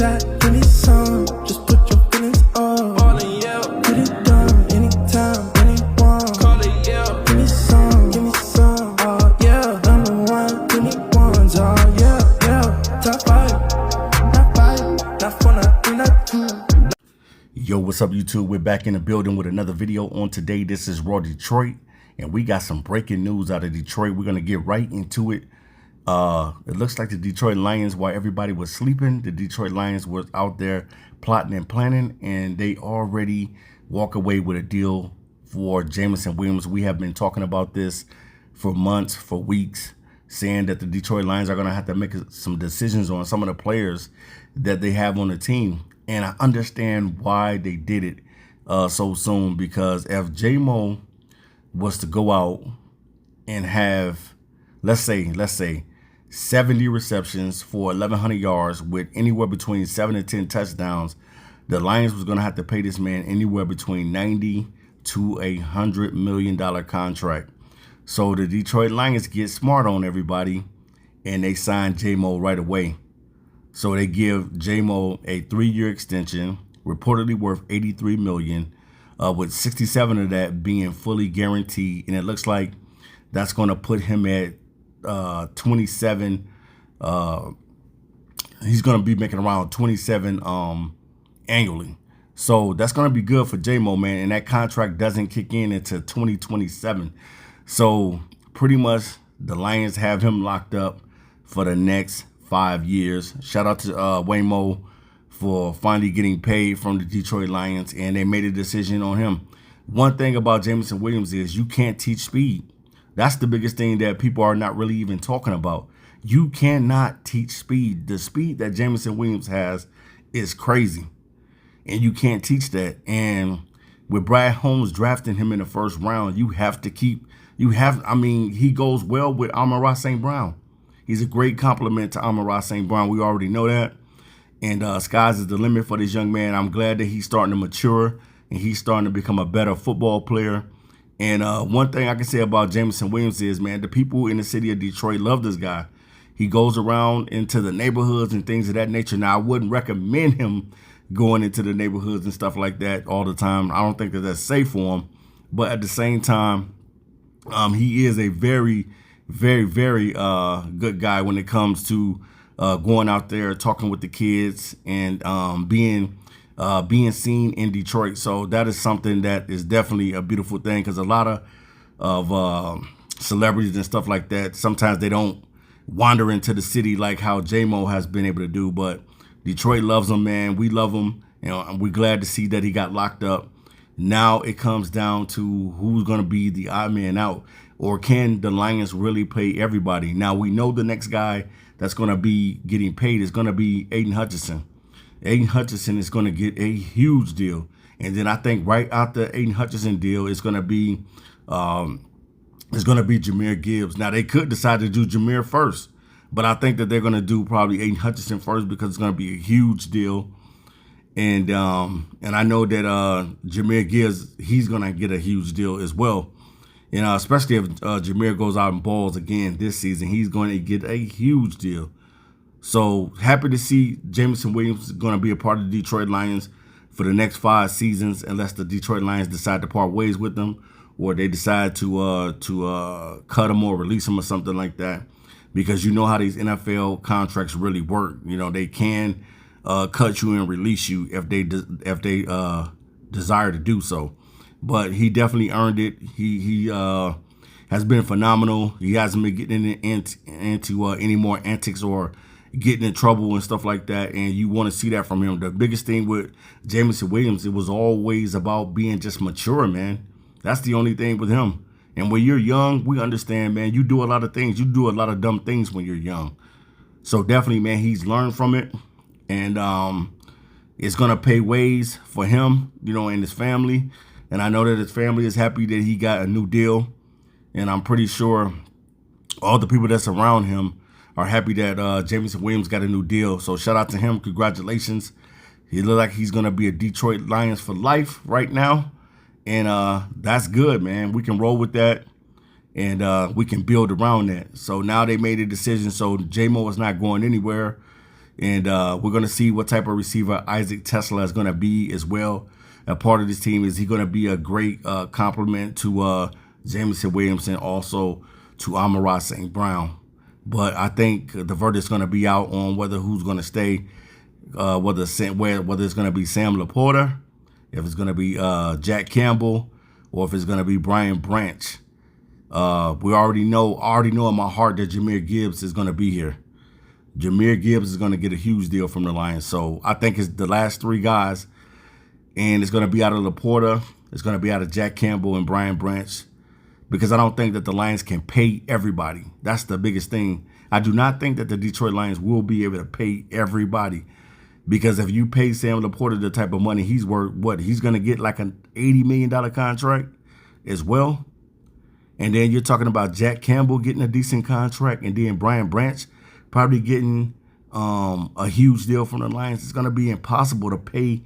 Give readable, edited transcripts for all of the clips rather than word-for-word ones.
shot, give me some. Just put your feelings on. Ballin', yeah. Get it done anytime, anyone. Call it, yeah. Give me some, give me some. Oh yeah, number one, give me ones. Oh yeah, yeah. Top five, not four, not three, not two. Yo, what's up, YouTube? We're back in the building with another video. On today, this is Raw Detroit, and we got some breaking news out of Detroit. We're gonna get right into it. It looks like the Detroit Lions, while everybody was sleeping, the Detroit Lions was out there plotting and planning, and they already walk away with a deal for Jameson Williams. We have been talking about this for months, for weeks, saying that the Detroit Lions are going to have to make some decisions on some of the players that they have on the team. And I understand why they did it so soon, because if J-Mo was to go out and have, let's say 70 receptions for 1,100 yards with anywhere between 7 and 10 touchdowns, the Lions was going to have to pay this man anywhere between $90 to $100 million contract. So the Detroit Lions get smart on everybody, and they sign J-Mo right away. So they give J-Mo a 3-year extension, reportedly worth $83 million, with 67 of that being fully guaranteed. And it looks like that's going to put him at 27. He's going to be making around 27 annually. So that's going to be good for J-Mo, man. And that contract doesn't kick in until 2027. So pretty much the Lions have him locked up for the next 5 years. Shout out to Waymo for finally getting paid from the Detroit Lions, and they made a decision on him. One thing about Jameson Williams is you can't teach speed. That's the biggest thing that people are not really even talking about. You cannot teach speed. The speed that Jameson Williams has is crazy, and you can't teach that. And with Brad Holmes drafting him in the first round, he goes well with Amon-Ra St. Brown. He's a great compliment to Amon-Ra St. Brown. We already know that. And skies is the limit for this young man. I'm glad that he's starting to mature and he's starting to become a better football player. And one thing I can say about Jameson Williams is, man, the people in the city of Detroit love this guy. He goes around into the neighborhoods and things of that nature. Now, I wouldn't recommend him going into the neighborhoods and stuff like that all the time. I don't think that that's safe for him. But at the same time, he is a very, very good guy when it comes to going out there, talking with the kids, and being seen in Detroit. So that is something that is definitely a beautiful thing, because a lot of celebrities and stuff like that, sometimes they don't wander into the city like how J-Mo has been able to do. But Detroit loves him, man. We love him. And we're glad to see that he got locked up. Now it comes down to who's going to be the odd man out, or can the Lions really pay everybody? Now, we know the next guy that's going to be getting paid is going to be Aiden Hutchinson. Aiden Hutchinson is going to get a huge deal. And then I think right after Aiden Hutchinson deal, it's going to be Jahmyr Gibbs. Now, they could decide to do Jahmyr first, but I think that they're going to do probably Aiden Hutchinson first, because it's going to be a huge deal. And I know that Jahmyr Gibbs, he's going to get a huge deal as well. You know, especially if Jahmyr goes out and balls again this season, he's going to get a huge deal. So happy to see Jameson Williams is going to be a part of the Detroit Lions for the next 5 seasons, unless the Detroit Lions decide to part ways with them, or they decide to cut him or release him or something like that. Because you know how these NFL contracts really work. You know, they can cut you and release you if they desire to do so. But he definitely earned it. He has been phenomenal. He hasn't been getting into any more antics or getting in trouble and stuff like that. And you want to see that from him. The biggest thing with Jameson Williams, it was always about being just mature, man. That's the only thing with him. And when you're young, we understand, man, you do a lot of things. You do a lot of dumb things when you're young. So definitely, man, he's learned from it. And it's going to pay ways for him, you know, and his family. And I know that his family is happy that he got a new deal. And I'm pretty sure all the people that's around him are happy that Jameson Williams got a new deal. So shout out to him. Congratulations. He looks like he's going to be a Detroit Lions for life right now. And that's good, man. We can roll with that. And we can build around that. So now they made a decision. So J-Mo is not going anywhere. And we're going to see what type of receiver Isaac Tesla is going to be as well. A part of this team. Is he going to be a great complement to Jameson Williams and also to Amon-Ra St. Brown? But I think the verdict's going to be out on whether who's going to stay, whether it's going to be Sam Laporta, if it's going to be Jack Campbell, or if it's going to be Brian Branch. We already know in my heart that Jahmyr Gibbs is going to be here. Jahmyr Gibbs is going to get a huge deal from the Lions. So I think it's the last three guys, and it's going to be out of Laporta, it's going to be out of Jack Campbell and Brian Branch, because I don't think that the Lions can pay everybody. That's the biggest thing. I do not think that the Detroit Lions will be able to pay everybody, because if you pay Sam Laporta the type of money he's worth, he's going to get like an $80 million contract as well. And then you're talking about Jack Campbell getting a decent contract, and then Brian Branch probably getting a huge deal from the Lions. It's going to be impossible to pay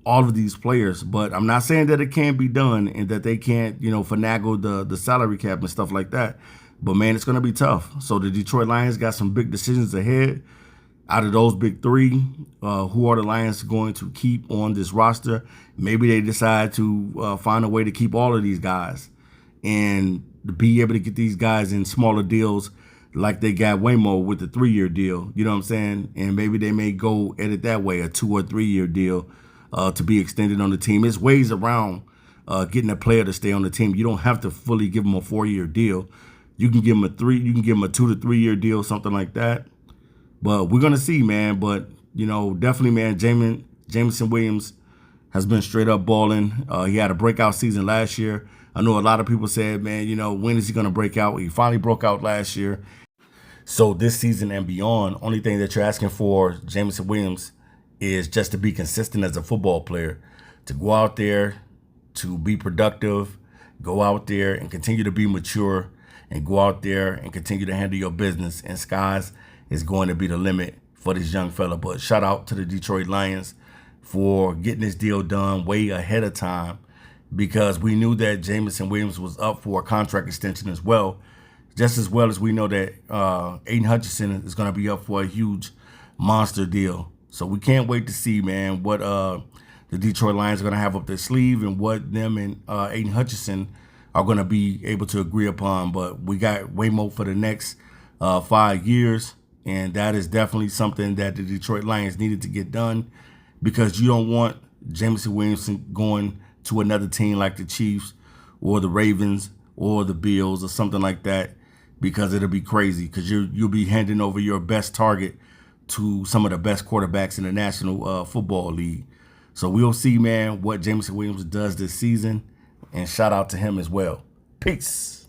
all of these players. But I'm not saying that it can't be done and that they can't, finagle the salary cap and stuff like that. But, man, it's going to be tough. So the Detroit Lions got some big decisions ahead. Out of those big three, who are the Lions going to keep on this roster? Maybe they decide to find a way to keep all of these guys and be able to get these guys in smaller deals like they got Waymo with the 3-year deal. You know what I'm saying? And maybe they may go at it that way, a 2 or 3 year deal to be extended on the team. There's ways around getting a player to stay on the team. You don't have to fully give them a 4-year deal. You can give them a 2 to 3 year deal, something like that. But we're gonna see, man. But definitely, man, Jameson Williams has been straight up balling. He had a breakout season last year. I know a lot of people said, man, when is he going to break out? He finally broke out last year. So this season and beyond, only thing that you're asking for, Jameson Williams, is just to be consistent as a football player, to go out there, to be productive, go out there and continue to be mature, and go out there and continue to handle your business. And skies is going to be the limit for this young fella. But shout out to the Detroit Lions for getting this deal done way ahead of time, because we knew that Jameson Williams was up for a contract extension as well, just as well as we know that Aiden Hutchinson is going to be up for a huge monster deal. So we can't wait to see, man, what the Detroit Lions are going to have up their sleeve and what them and Aiden Hutchinson are going to be able to agree upon. But we got Waymo for the next 5 years, and that is definitely something that the Detroit Lions needed to get done, because you don't want Jameson Williamson going to another team like the Chiefs or the Ravens or the Bills or something like that, because it'll be crazy, because you'll be handing over your best target to some of the best quarterbacks in the National Football League. So we'll see, man, what Jameson Williams does this season, and shout out to him as well. Peace.